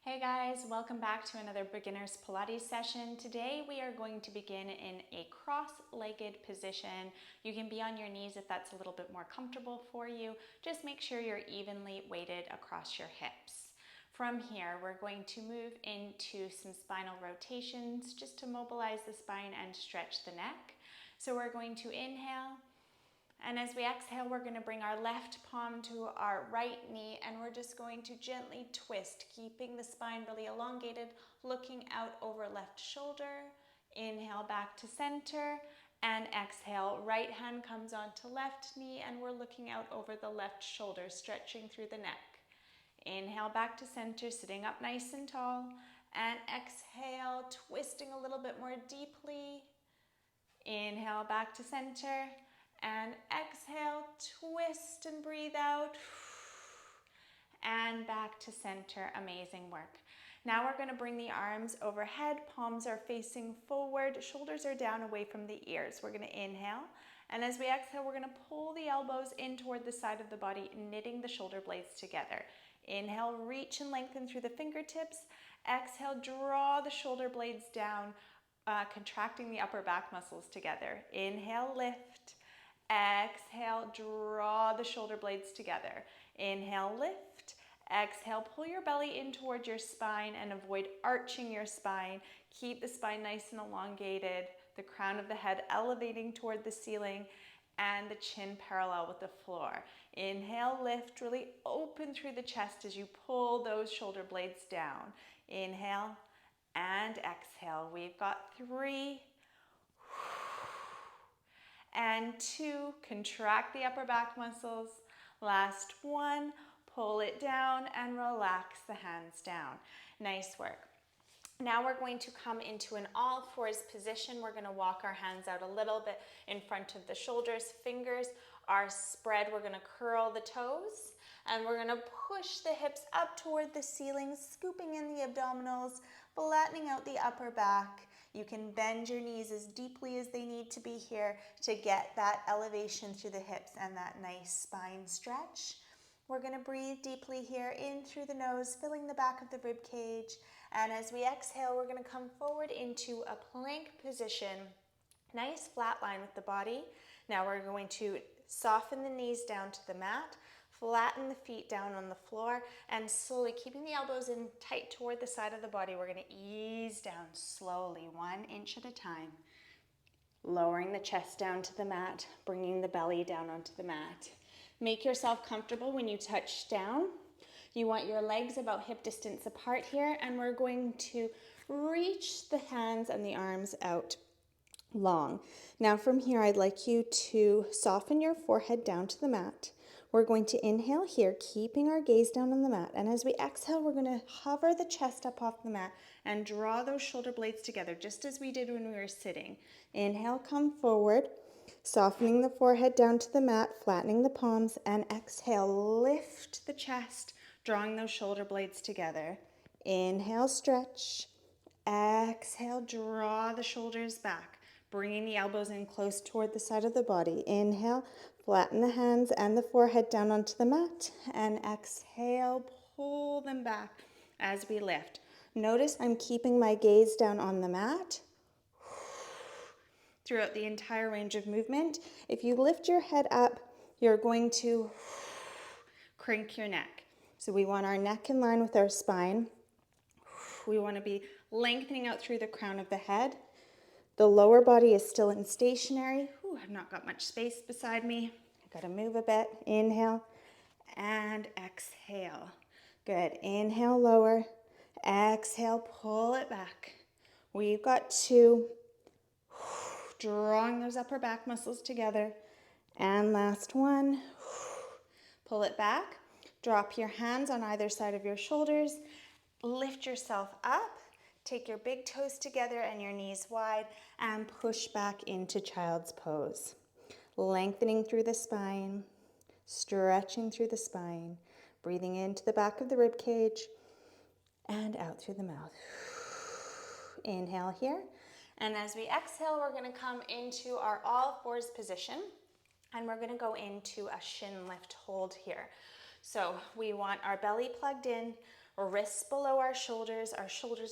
Hey guys, welcome back to another beginner's Pilates session. Today we are going to begin in a cross-legged position. You can be on your knees if that's a little bit more comfortable for you. Just make sure you're evenly weighted across your hips. From here, we're going to move into some spinal rotations just to mobilize the spine and stretch the neck. So we're going to inhale. And as we exhale, we're going to bring our left palm to our right knee, and we're just going to gently twist, keeping the spine really elongated, looking out over left shoulder. Inhale back to center, and exhale. Right hand comes onto left knee, and we're looking out over the left shoulder, stretching through the neck. Inhale back to center, sitting up nice and tall, and exhale, twisting a little bit more deeply. Inhale back to center. And exhale, twist and breathe out. And back to center. Amazing work. Now we're going to bring the arms overhead. Palms are facing forward. Shoulders are down away from the ears. We're going to inhale. And as we exhale, we're going to pull the elbows in toward the side of the body, knitting the shoulder blades together. Inhale, reach and lengthen through the fingertips. Exhale, draw the shoulder blades down, contracting the upper back muscles together. Inhale, lift. Exhale, draw the shoulder blades together. Inhale, lift. Exhale, pull your belly in towards your spine and avoid arching your spine. Keep the spine nice and elongated, the crown of the head elevating toward the ceiling, and the chin parallel with the floor. Inhale, lift, really open through the chest as you pull those shoulder blades down. Inhale and exhale. We've got 3, and 2, contract the upper back muscles. Last 1, pull it down and relax the hands down. Nice work. Now we're going to come into an all fours position. We're going to walk our hands out a little bit in front of the shoulders. Fingers are spread. We're going to curl the toes, and we're going to push the hips up toward the ceiling, scooping in the abdominals, flattening out the upper back. You can bend your knees as deeply as they need to be here to get that elevation through the hips and that nice spine stretch. We're going to breathe deeply here, in through the nose, filling the back of the rib cage. And as we exhale, we're going to come forward into a plank position. Nice flat line with the body. Now we're going to soften the knees down to the mat, flatten the feet down on the floor, and slowly keeping the elbows in tight toward the side of the body, we're going to ease down slowly, 1 inch at a time. Lowering the chest down to the mat, bringing the belly down onto the mat. Make yourself comfortable when you touch down. You want your legs about hip distance apart here, and we're going to reach the hands and the arms out long. Now from here, I'd like you to soften your forehead down to the mat. We're going to inhale here, keeping our gaze down on the mat. And as we exhale, we're going to hover the chest up off the mat and draw those shoulder blades together, just as we did when we were sitting. Inhale, come forward, softening the forehead down to the mat, flattening the palms, and exhale, lift the chest, drawing those shoulder blades together. Inhale, stretch. Exhale, draw the shoulders back, bringing the elbows in close toward the side of the body. Inhale, flatten the hands and the forehead down onto the mat. And exhale, pull them back as we lift. Notice I'm keeping my gaze down on the mat throughout the entire range of movement. If you lift your head up, you're going to crank your neck. So we want our neck in line with our spine. We want to be lengthening out through the crown of the head. The lower body is still in stationary. I've not got much space beside me. I've got to move a bit. Inhale and exhale. Good. Inhale, lower. Exhale, pull it back. We've got 2. Drawing those upper back muscles together. And last 1. Pull it back. Drop your hands on either side of your shoulders. Lift yourself up. Take your big toes together and your knees wide, and push back into child's pose. Lengthening through the spine, stretching through the spine, breathing into the back of the rib cage and out through the mouth. Inhale here. And as we exhale, we're going to come into our all fours position, and we're going to go into a shin lift hold here. So we want our belly plugged in. Wrists below our shoulders are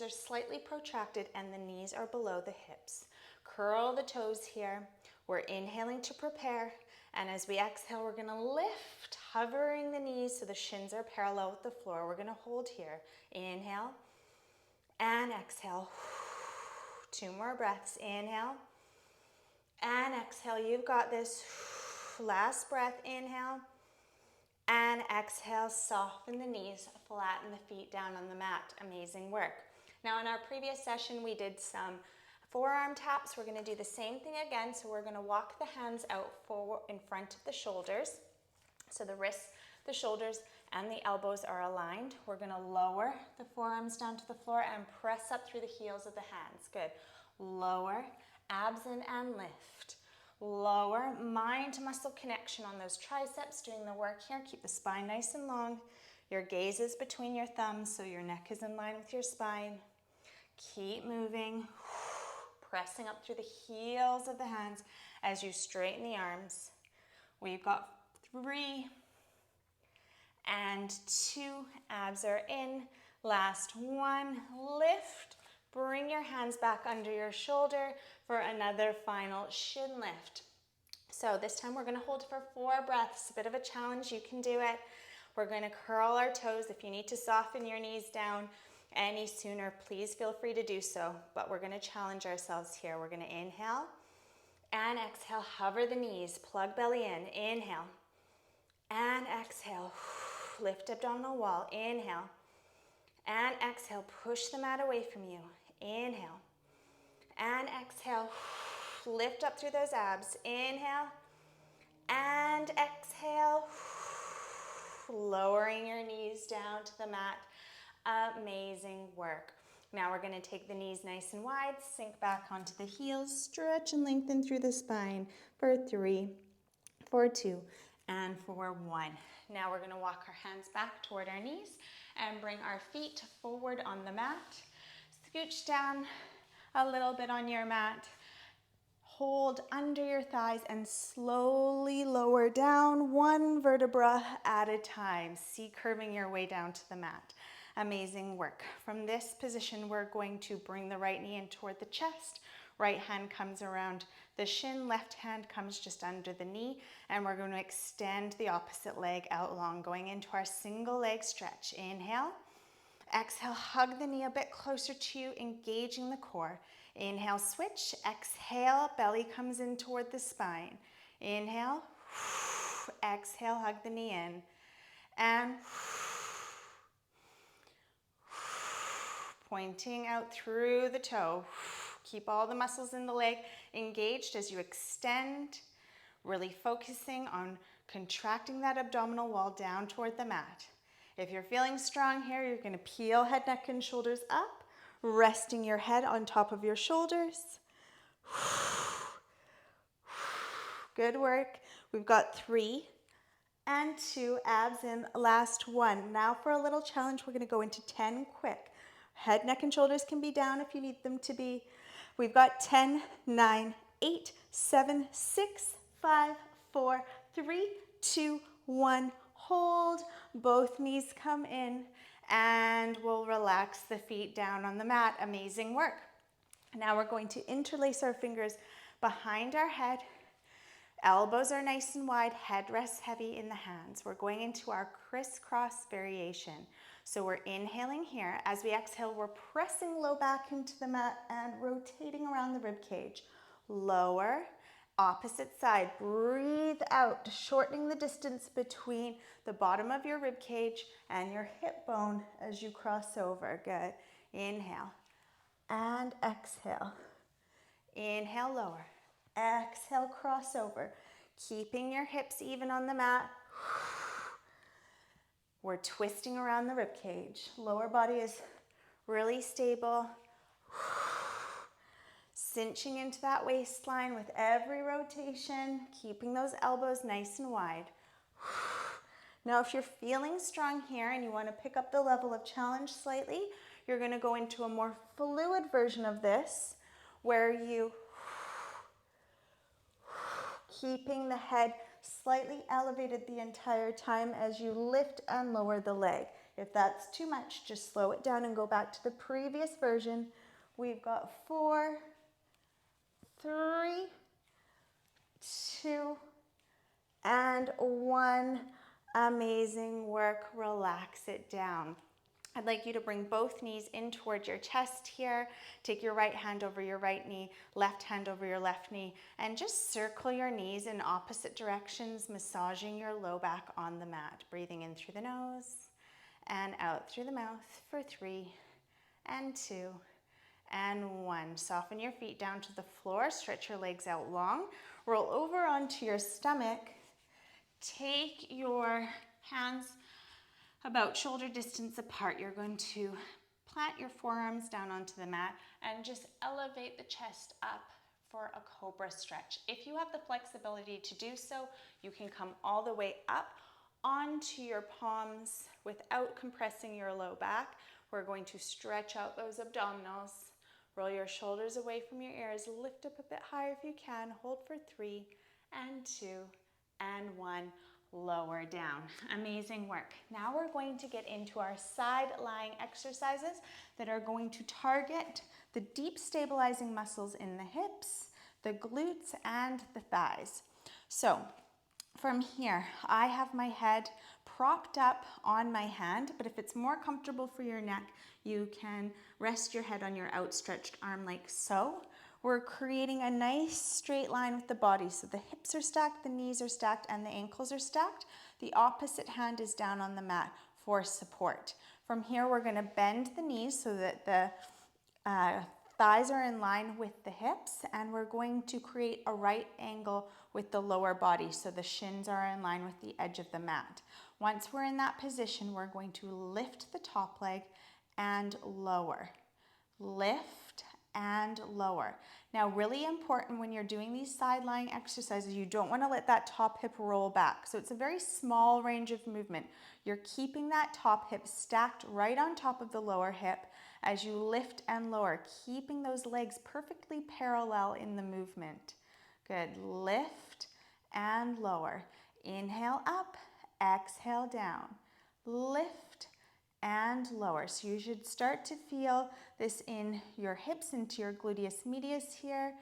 slightly protracted and the knees are below the hips. Curl the toes here. We're inhaling to prepare, and as we exhale, we're gonna lift, hovering the knees so the shins are parallel with the floor. We're gonna hold here. Inhale and exhale. 2 more breaths. Inhale and exhale. You've got this. Last breath. Inhale and exhale. Soften the knees, flatten the feet down on the mat. Amazing work. Now in our previous session, we did some forearm taps. We're going to do the same thing again. So we're going to walk the hands out forward in front of the shoulders. So the wrists, the shoulders, and the elbows are aligned. We're going to lower the forearms down to the floor and press up through the heels of the hands. Good. Lower, abs in and lift. Lower, mind-muscle connection on those triceps, doing the work here. Keep the spine nice and long. Your gaze is between your thumbs, so your neck is in line with your spine. Keep moving, pressing up through the heels of the hands as you straighten the arms. We've got 3 and 2. Abs are in. Last 1. Lift. Bring your hands back under your shoulder for another final shin lift. So this time we're going to hold for 4 breaths. A bit of a challenge. You can do it. We're going to curl our toes. If you need to soften your knees down any sooner, please feel free to do so. But we're going to challenge ourselves here. We're going to inhale and exhale. Hover the knees. Plug belly in. Inhale and exhale. Lift abdominal wall. Inhale and exhale. Push the mat away from you. Inhale and exhale. Lift up through those abs. Inhale and exhale. Lowering your knees down to the mat. Amazing work. Now we're going to take the knees nice and wide, sink back onto the heels, stretch and lengthen through the spine for 3, for 2, and for 1. Now we're going to walk our hands back toward our knees and bring our feet forward on the mat. Scooch down a little bit on your mat. Hold under your thighs and slowly lower down 1 vertebra at a time. See curving your way down to the mat. Amazing work. From this position, we're going to bring the right knee in toward the chest. Right hand comes around the shin, left hand comes just under the knee, and we're going to extend the opposite leg out long, going into our single leg stretch. Inhale. Exhale, hug the knee a bit closer to you, engaging the core. Inhale, switch. Exhale, belly comes in toward the spine. Inhale. Exhale, hug the knee in. And pointing out through the toe. Keep all the muscles in the leg engaged as you extend, really focusing on contracting that abdominal wall down toward the mat. If you're feeling strong here, you're going to peel head, neck, and shoulders up, resting your head on top of your shoulders. Good work. We've got 3 and 2, abs in, last 1. Now for a little challenge, we're going to go into 10 quick. Head, neck, and shoulders can be down if you need them to be. We've got 10, 9, 8, 7, 6, 5, 4, 3, 2, 1. Hold, both knees come in, and we'll relax the feet down on the mat. Amazing work. Now we're going to interlace our fingers behind our head. Elbows are nice and wide, head rests heavy in the hands. We're going into our crisscross variation. So we're inhaling here. As we exhale, we're pressing low back into the mat and rotating around the rib cage. Lower, opposite side. Breathe out, shortening the distance between the bottom of your rib cage and your hip bone as you cross over. Good. Inhale and exhale. Inhale, lower. Exhale, cross over. Keeping your hips even on the mat. We're twisting around the rib cage. Lower body is really stable. Cinching into that waistline with every rotation, keeping those elbows nice and wide. Now, if you're feeling strong here and you want to pick up the level of challenge slightly, you're going to go into a more fluid version of this, where you keeping the head slightly elevated the entire time as you lift and lower the leg. If that's too much, just slow it down and go back to the previous version. We've got 4, 3, 2, and 1. Amazing work. Relax it down. I'd like you to bring both knees in towards your chest here. Take your right hand over your right knee, left hand over your left knee, and just circle your knees in opposite directions, massaging your low back on the mat. Breathing in through the nose and out through the mouth for 3 and 2 and 1. Soften your feet down to the floor. Stretch your legs out long. Roll over onto your stomach. Take your hands about shoulder distance apart. You're going to plant your forearms down onto the mat and just elevate the chest up for a cobra stretch. If you have the flexibility to do so, you can come all the way up onto your palms without compressing your low back. We're going to stretch out those abdominals. Roll your shoulders away from your ears. Lift up a bit higher if you can. Hold for 3 and 2 and 1. Lower down. Amazing work. Now we're going to get into our side lying exercises that are going to target the deep stabilizing muscles in the hips, the glutes, and the thighs. So from here, I have my head propped up on my hand, but if it's more comfortable for your neck, you can rest your head on your outstretched arm like so. We're creating a nice straight line with the body. So the hips are stacked, the knees are stacked, and the ankles are stacked. The opposite hand is down on the mat for support. From here, we're going to bend the knees so that the thighs are in line with the hips, and we're going to create a right angle with the lower body so the shins are in line with the edge of the mat. Once we're in that position, we're going to lift the top leg and lower. Lift and lower. Now, really important when you're doing these side lying exercises, you don't want to let that top hip roll back. So it's a very small range of movement. You're keeping that top hip stacked right on top of the lower hip as you lift and lower, keeping those legs perfectly parallel in the movement. Good. Lift and lower. Inhale up, exhale down. Lift and lower. So you should start to feel this in your hips, into your gluteus medius here.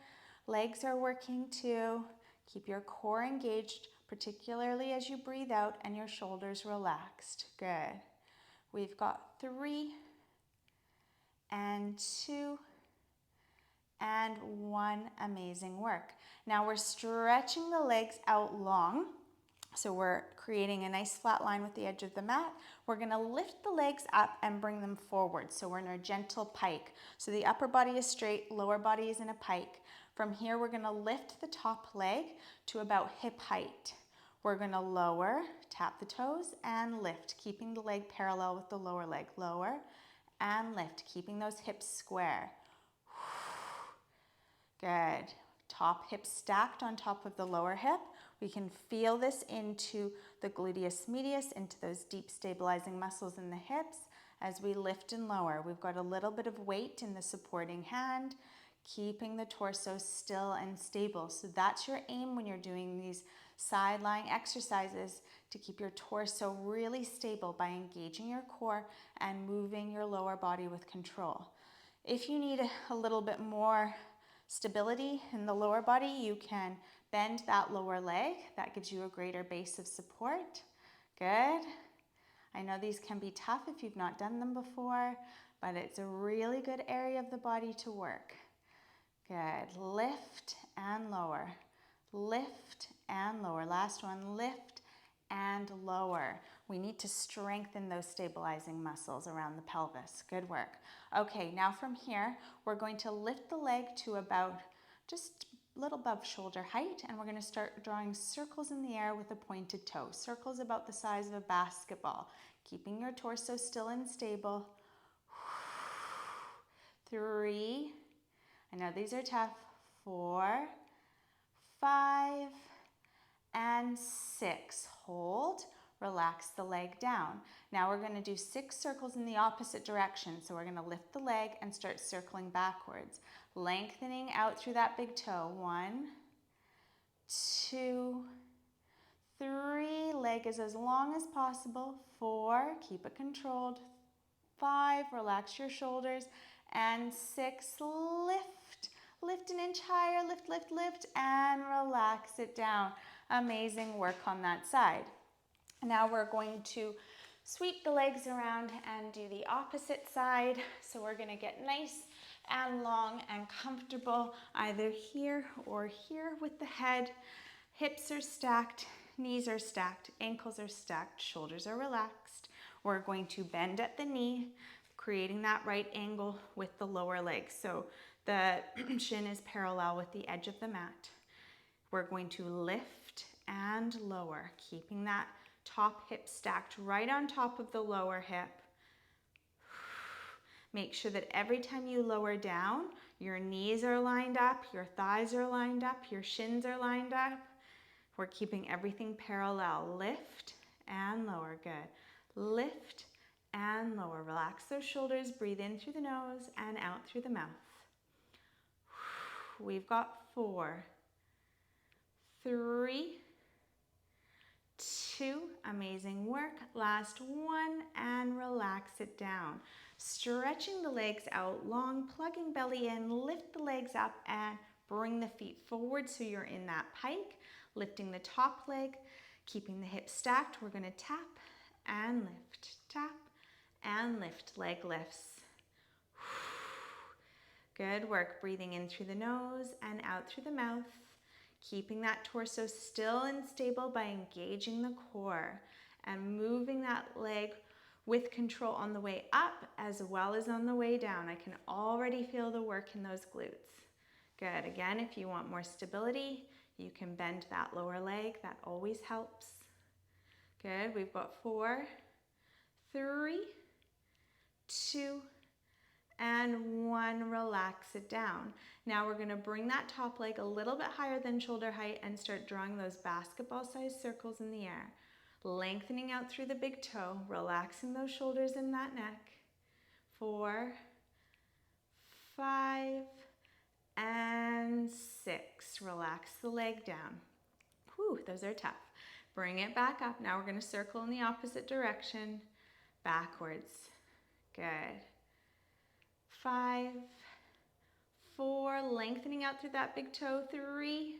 Legs are working too. Keep your core engaged, particularly as you breathe out, and your shoulders relaxed. Good. We've got 3 and 2 and 1. Amazing work. Now we're stretching the legs out long. So we're creating a nice flat line with the edge of the mat. We're going to lift the legs up and bring them forward. So we're in our gentle pike. So the upper body is straight, lower body is in a pike. From here, we're going to lift the top leg to about hip height. We're going to lower, tap the toes, and lift, keeping the leg parallel with the lower leg. Lower and lift, keeping those hips square. Good. Top hip stacked on top of the lower hip. We can feel this into the gluteus medius, into those deep stabilizing muscles in the hips as we lift and lower. We've got a little bit of weight in the supporting hand, keeping the torso still and stable. So that's your aim when you're doing these side lying exercises, to keep your torso really stable by engaging your core and moving your lower body with control. If you need a little bit more stability in the lower body, you can bend that lower leg. That gives you a greater base of support. Good. I know these can be tough if you've not done them before, but it's a really good area of the body to work. Good. Lift and lower. Lift and lower. Last one, lift and lower. We need to strengthen those stabilizing muscles around the pelvis. Good work. Okay, now from here, we're going to lift the leg to about just a little above shoulder height, and we're going to start drawing circles in the air with a pointed toe. Circles about the size of a basketball, keeping your torso still and stable. 3, I know these are tough. 4, 5, and 6. Hold. Relax the leg down. Now we're going to do 6 circles in the opposite direction. So we're going to lift the leg and start circling backwards, lengthening out through that big toe. 1, 2, 3, leg is as long as possible. 4, keep it controlled. 5, relax your shoulders. And 6, lift. Lift an inch higher, lift, lift, lift, and relax it down. Amazing work on that side. Now we're going to sweep the legs around and do the opposite side. So we're going to get nice and long and comfortable, either here or here with the head. Hips are stacked, knees are stacked, ankles are stacked, shoulders are relaxed. We're going to bend at the knee, creating that right angle with the lower leg. So the shin is parallel with the edge of the mat. We're going to lift and lower, keeping that top hip stacked right on top of the lower hip. Make sure that every time you lower down, your knees are lined up, your thighs are lined up, your shins are lined up. We're keeping everything parallel. Lift and lower. Good. Lift and lower. Relax those shoulders. Breathe in through the nose and out through the mouth. We've got 4, 3, 2, amazing work. Last 1, and relax it down. Stretching the legs out long, plugging belly in, lift the legs up and bring the feet forward so you're in that pike. Lifting the top leg, keeping the hips stacked. We're going to tap and lift, tap and lift, leg lifts. Good work, breathing in through the nose and out through the mouth. Keeping that torso still and stable by engaging the core and moving that leg with control on the way up as well as on the way down. I can already feel the work in those glutes. Good. Again, if you want more stability, you can bend that lower leg. That always helps. Good. We've got 4, 3, 2, and 1. Relax it down. Now we're going to bring that top leg a little bit higher than shoulder height and start drawing those basketball-sized circles in the air. Lengthening out through the big toe, relaxing those shoulders and that neck. 4, 5, and 6. Relax the leg down. Whew, those are tough. Bring it back up. Now we're going to circle in the opposite direction, backwards. Good. 5, 4, lengthening out through that big toe. 3,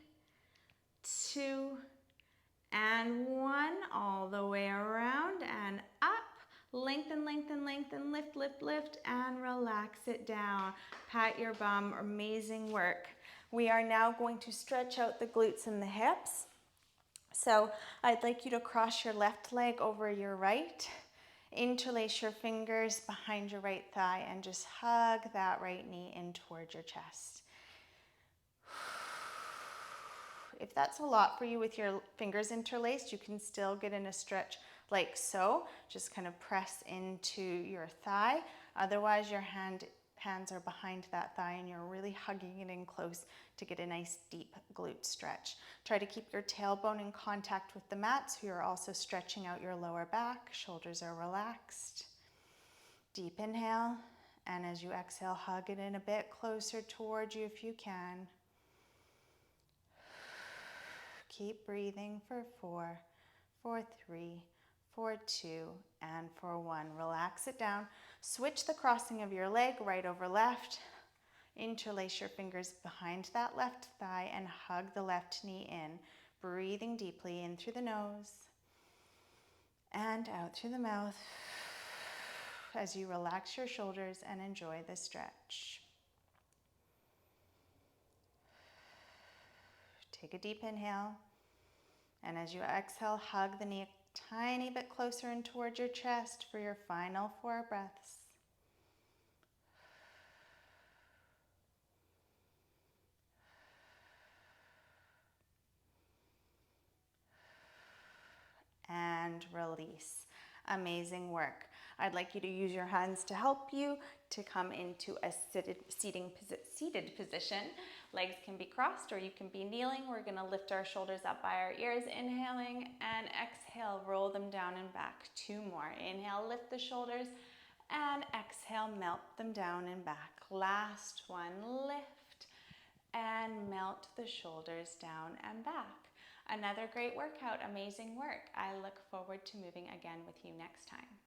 2, and 1. All the way around and up. Lengthen, lengthen, lengthen, lift, lift, lift, and relax it down. Pat your bum. Amazing work. We are now going to stretch out the glutes and the hips. So I'd like you to cross your left leg over your right. Interlace your fingers behind your right thigh and just hug that right knee in towards your chest. If that's a lot for you with your fingers interlaced, you can still get in a stretch like so. Just kind of press into your thigh. Otherwise, your hands are behind that thigh and you're really hugging it in close to get a nice deep glute stretch. Try to keep your tailbone in contact with the mat so you're also stretching out your lower back. Shoulders are relaxed. Deep inhale, and as you exhale, hug it in a bit closer towards you if you can. Keep breathing for 4, for 3, for 2, and for 1. Relax it down. Switch the crossing of your leg right over left. Interlace your fingers behind that left thigh and hug the left knee in. Breathing deeply in through the nose and out through the mouth as you relax your shoulders and enjoy the stretch. Take a deep inhale, and as you exhale, hug the knee a tiny bit closer in towards your chest for your final 4 breaths. And release. Amazing work. I'd like you to use your hands to help you to come into a seated position. Legs can be crossed or you can be kneeling. We're going to lift our shoulders up by our ears, inhaling, and exhale, roll them down and back. 2 more. Inhale, lift the shoulders, and exhale, melt them down and back. Last one, lift and melt the shoulders down and back. Another great workout, amazing work. I look forward to moving again with you next time.